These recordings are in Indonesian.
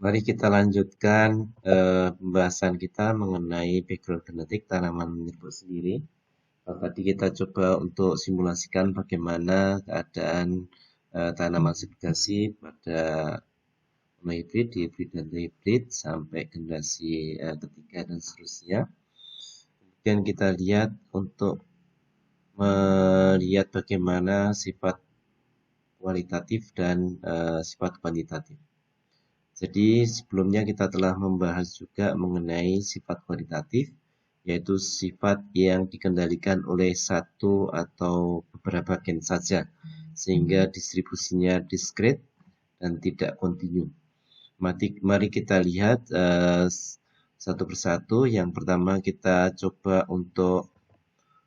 Mari kita lanjutkan pembahasan kita mengenai background genetik tanaman menyerbuk sendiri. Tadi kita coba untuk simulasikan bagaimana keadaan tanaman segregasi pada monohibrid, dihibrid, dan trihibrid sampai generasi ketiga dan seterusnya. Kemudian kita lihat untuk melihat bagaimana sifat kualitatif dan sifat kuantitatif. Jadi sebelumnya kita telah membahas juga mengenai sifat kualitatif, yaitu sifat yang dikendalikan oleh satu atau beberapa gen saja, sehingga distribusinya diskret dan tidak kontinu. Mari kita lihat satu persatu. Yang pertama kita coba untuk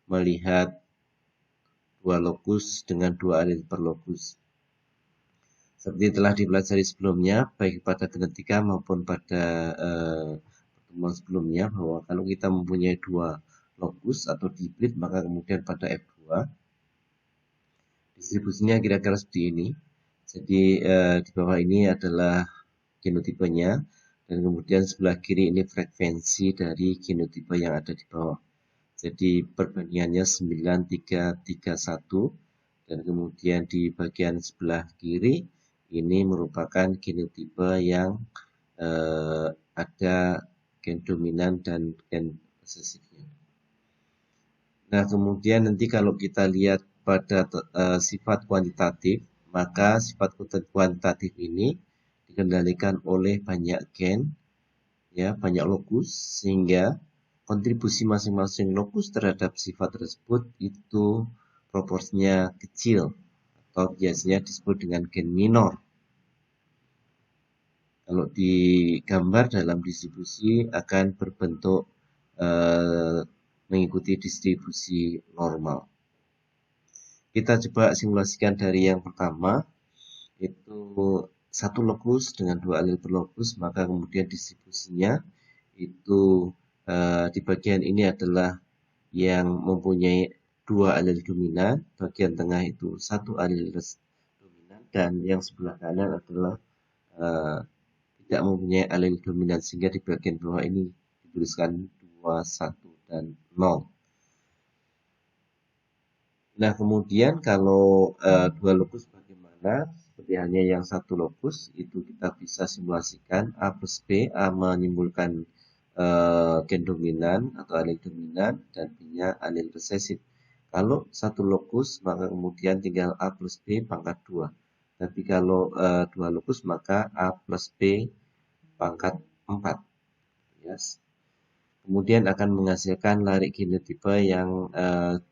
melihat dua lokus dengan dua alel per lokus. Seperti telah dipelajari sebelumnya, baik pada genetika maupun pada pertemuan sebelumnya, bahwa kalau kita mempunyai dua lokus atau dihibrid, maka kemudian pada F2 distribusinya kira-kira seperti ini. Jadi di bawah ini adalah genotipenya, dan kemudian sebelah kiri ini frekuensi dari genotipe yang ada di bawah. Jadi perbandingannya 9331, dan kemudian di bagian sebelah kiri ini merupakan genotipe yang ada gen dominan dan gen resesifnya. Nah, kemudian nanti kalau kita lihat pada sifat kuantitatif, maka sifat kuantitatif ini dikendalikan oleh banyak gen, ya, banyak lokus, sehingga kontribusi masing-masing lokus terhadap sifat tersebut itu proporsinya kecil, atau biasanya disebut dengan gen minor. Kalau digambar dalam distribusi akan berbentuk mengikuti distribusi normal. Kita coba simulasikan dari yang pertama, itu satu lokus dengan dua alel per lokus, maka kemudian distribusinya itu di bagian ini adalah yang mempunyai dua alel dominan, bagian tengah itu satu alel dominan, dan yang sebelah kanan adalah tidak mempunyai alel dominan, sehingga di bagian bawah ini dituliskan 2, 1, dan 0. Nah, kemudian kalau dua lokus bagaimana? Seperti hanya yang satu lokus, itu kita bisa simulasikan A plus B. A menimbulkan gen dominan atau alel dominan, dan B-nya alel resesif. Kalau satu lokus, maka kemudian tinggal A plus B pangkat 2. Tapi kalau dua lokus, maka A plus B pangkat 4. Yes. Kemudian akan menghasilkan larik genotipe yang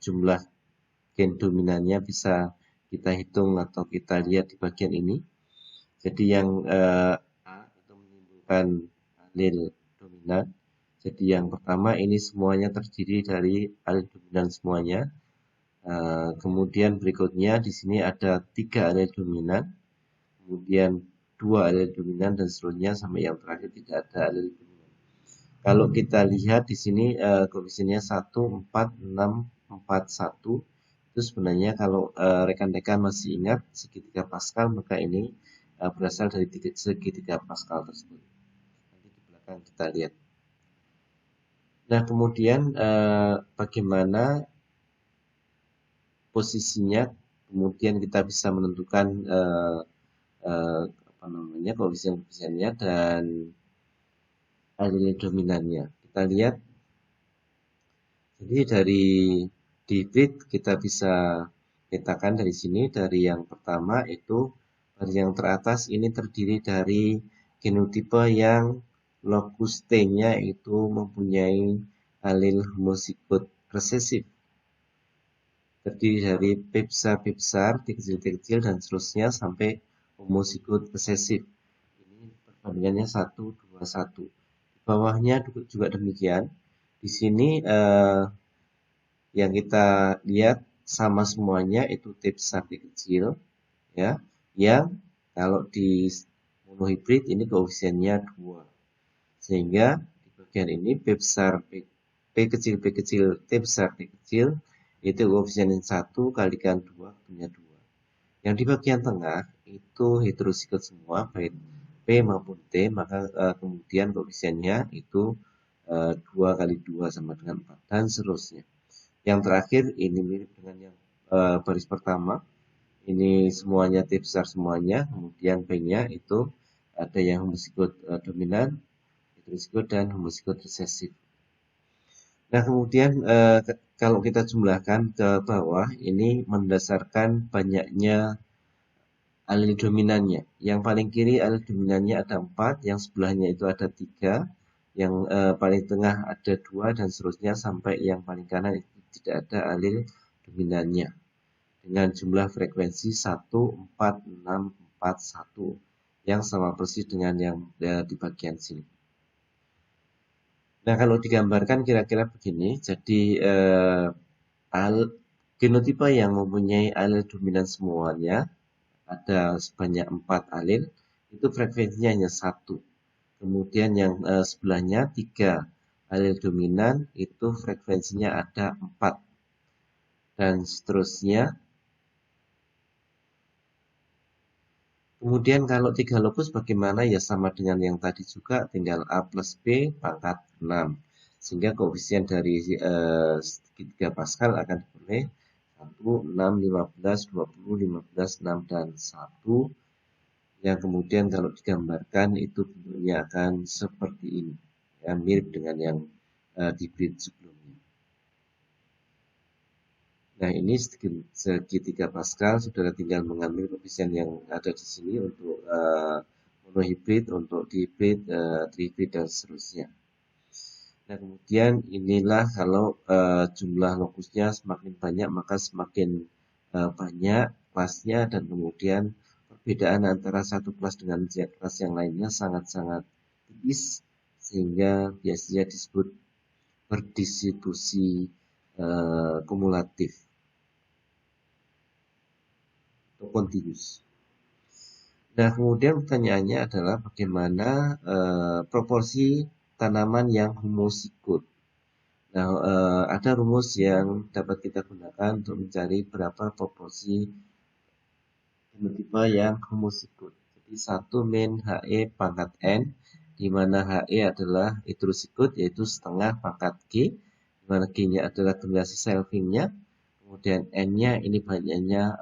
jumlah gen dominannya bisa kita hitung atau kita lihat di bagian ini. Jadi yang A itu menimbulkan alel dominan. Jadi yang pertama ini semuanya terdiri dari alel dominan semuanya. Kemudian berikutnya di sini ada 3 alel dominan, kemudian 2 alel dominan, dan seterusnya sampai yang terakhir tidak ada alel dominan. Kalau kita lihat di sini koefisiennya 1, 4, 6, 4, 1. Itu sebenarnya kalau rekan-rekan masih ingat segitiga Pascal, maka ini berasal dari segitiga Pascal tersebut. Nanti di belakang kita lihat. Nah, kemudian bagaimana posisinya, kemudian kita bisa menentukan koefisiennya dan alel dominannya. Kita lihat. Jadi dari dihibrid kita bisa petakan dari sini. Dari yang pertama itu, dari yang teratas ini terdiri dari genotipe yang lokus T-nya itu mempunyai alel homozigot resesif. Terdiri dari P besar, T kecil, dan seterusnya sampai homozigot resesif. Ini perbandingannya 1, 2, 1. Di bawahnya juga demikian. Di sini yang kita lihat sama semuanya itu T besar, T kecil, ya. Yang kalau di monohibrid ini koefisiennya 2. Sehingga di bagian ini P besar, P kecil, T besar, T kecil, itu koefisien 1 kalikan 2 punya 2. Yang di bagian tengah itu heterozigot semua, baik P maupun T, maka kemudian koefisiennya itu 2 kali 2 sama dengan 4 dan seterusnya. Yang terakhir ini mirip dengan yang baris pertama. Ini semuanya T besar semuanya, kemudian P-nya itu ada yang homozigot dominan, heterozigot dan homozigot resesif. Nah, kemudian kalau kita jumlahkan ke bawah, ini mendasarkan banyaknya alel dominannya. Yang paling kiri alel dominannya ada 4, yang sebelahnya itu ada 3, yang paling tengah ada 2, dan seterusnya sampai yang paling kanan itu tidak ada alel dominannya. Dengan jumlah frekuensi 1, 4, 6, 4, 1, yang sama persis dengan yang di bagian sini. Nah, kalau digambarkan kira-kira begini, jadi genotipe yang mempunyai alel dominan semuanya, ada sebanyak 4 alel, itu frekuensinya hanya 1. Kemudian yang sebelahnya 3 alel dominan, itu frekuensinya ada 4. Dan seterusnya. Kemudian kalau 3 lokus bagaimana? Ya sama dengan yang tadi juga, tinggal A plus B pangkat 6. Sehingga koefisien dari segitiga Pascal akan diperoleh 1, 6, 15, 20, 15, 6, dan 1. Yang kemudian kalau digambarkan itu bentuknya akan seperti ini. Ya, mirip dengan yang di bit sebelumnya. Nah, ini segitiga Pascal, saudara tinggal mengambil koefisien yang ada di sini untuk monohibrid, untuk dihibrid, trihibrid, dan seterusnya. Nah, kemudian inilah kalau jumlah lokusnya semakin banyak, maka semakin banyak kelasnya, dan kemudian perbedaan antara satu kelas dengan kelas yang lainnya sangat-sangat tipis, sehingga biasanya disebut berdistribusi kumulatif atau kontinus. Nah, kemudian pertanyaannya adalah bagaimana proporsi tanaman yang homozigot. Nah, ada rumus yang dapat kita gunakan untuk mencari berapa proporsi genotipe yang homozigot. Jadi 1 min HE pangkat N, di mana HE adalah heterozigot, yaitu setengah pangkat G, di mana G-nya adalah generasi selfingnya, kemudian N-nya ini banyaknya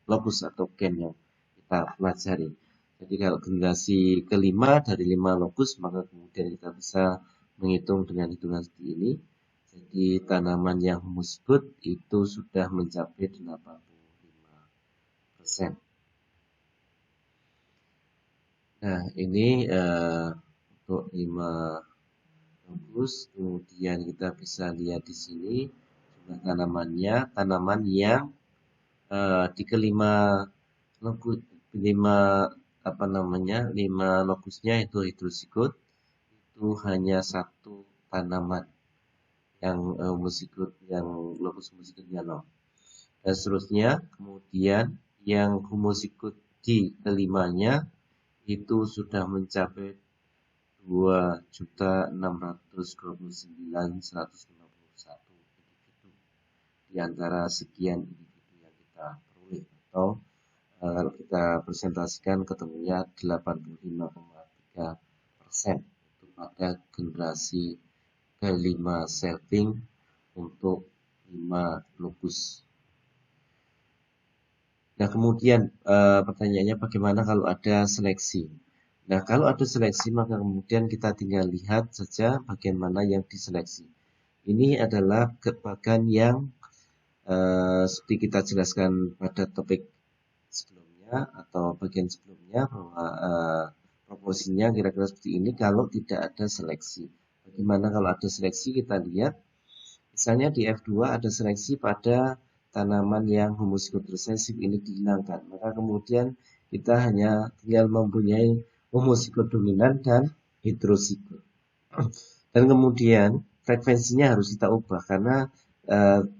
lokus atau gen yang kita pelajari. Jadi kalau generasi kelima dari 5 lokus, maka kemudian kita bisa menghitung dengan hitungan seperti ini. Jadi tanaman yang homozigot itu sudah mencapai 85%. Nah, ini untuk 5 lokus. Kemudian kita bisa lihat di sini jumlah tanamannya, tanaman yang di kelima lokus, 5 lokusnya itu heterozigot, itu hanya 1 tanaman yang homozigot, yang lokus homozigotnya 0. Dan seterusnya, kemudian yang homozigot di kelimanya itu sudah mencapai 2.629.151 individu di antara sekian individu yang kita peroleh, atau kalau kita presentasikan ketemunya 85,3% itu pada generasi kelima selfing untuk 5 lokus. Nah, kemudian pertanyaannya bagaimana kalau ada seleksi? Nah, kalau ada seleksi maka kemudian kita tinggal lihat saja bagaimana yang diseleksi. Ini adalah bagian yang seperti kita jelaskan pada topik sebelumnya atau bagian sebelumnya, bahwa proporsinya kira-kira seperti ini kalau tidak ada seleksi. Bagaimana kalau ada seleksi? Kita lihat misalnya di F2 ada seleksi pada tanaman yang homozigot resesif, ini dihilangkan, maka kemudian kita hanya tinggal mempunyai homozigot dominan dan heterozigot. Dan kemudian frekuensinya harus kita ubah karena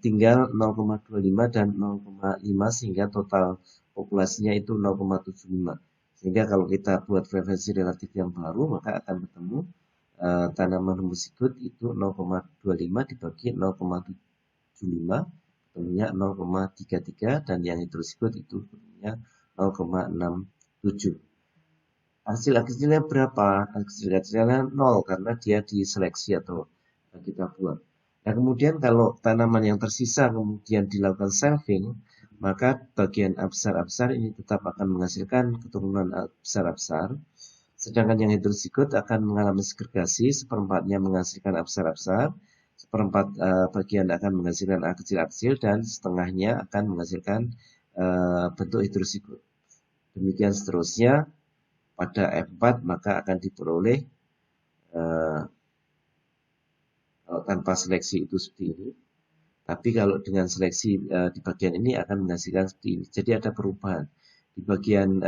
tinggal 0,25 dan 0,5 sehingga total populasinya itu 0,75. Sehingga kalau kita buat frekuensi relatif yang baru, maka akan bertemu tanaman homozigot itu 0,25 dibagi 0,75, ketemunya 0,33, dan yang heterozigot itu ketemunya 0,67. Hasil-hasilnya berapa? Hasil-hasilnya nol karena dia diseleksi atau kita buang. Nah, kemudian kalau tanaman yang tersisa kemudian dilakukan selving, maka bagian absar-absar ini tetap akan menghasilkan keturunan absar-absar, sedangkan yang heterozigot akan mengalami segregasi, seperempatnya menghasilkan absar-absar, seperempat bagian akan menghasilkan kecil-kecil, dan setengahnya akan menghasilkan bentuk heterozigot. Demikian seterusnya, pada F4 maka akan diperoleh eh, kalau tanpa seleksi itu seperti ini. Tapi kalau dengan seleksi di bagian ini akan menghasilkan seperti ini. Jadi ada perubahan. Di bagian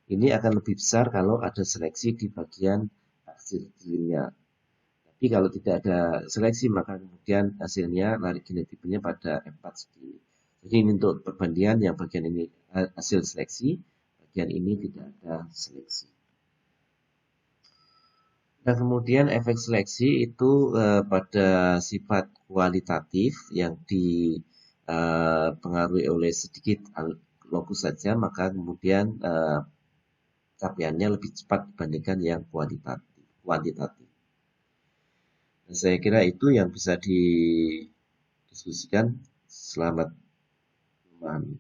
ini akan lebih besar kalau ada seleksi di bagian hasil hasilnya. Tapi kalau tidak ada seleksi maka kemudian hasilnya lari genotipenya pada F4 seperti ini. Jadi ini untuk perbandingan yang bagian ini hasil seleksi, bagian ini tidak ada seleksi. Nah, kemudian efek seleksi itu pada sifat kualitatif yang dipengaruhi oleh sedikit lokus saja, maka kemudian capaiannya lebih cepat dibandingkan yang kuantitatif. Nah, saya kira itu yang bisa didiskusikan. Selamat memahami.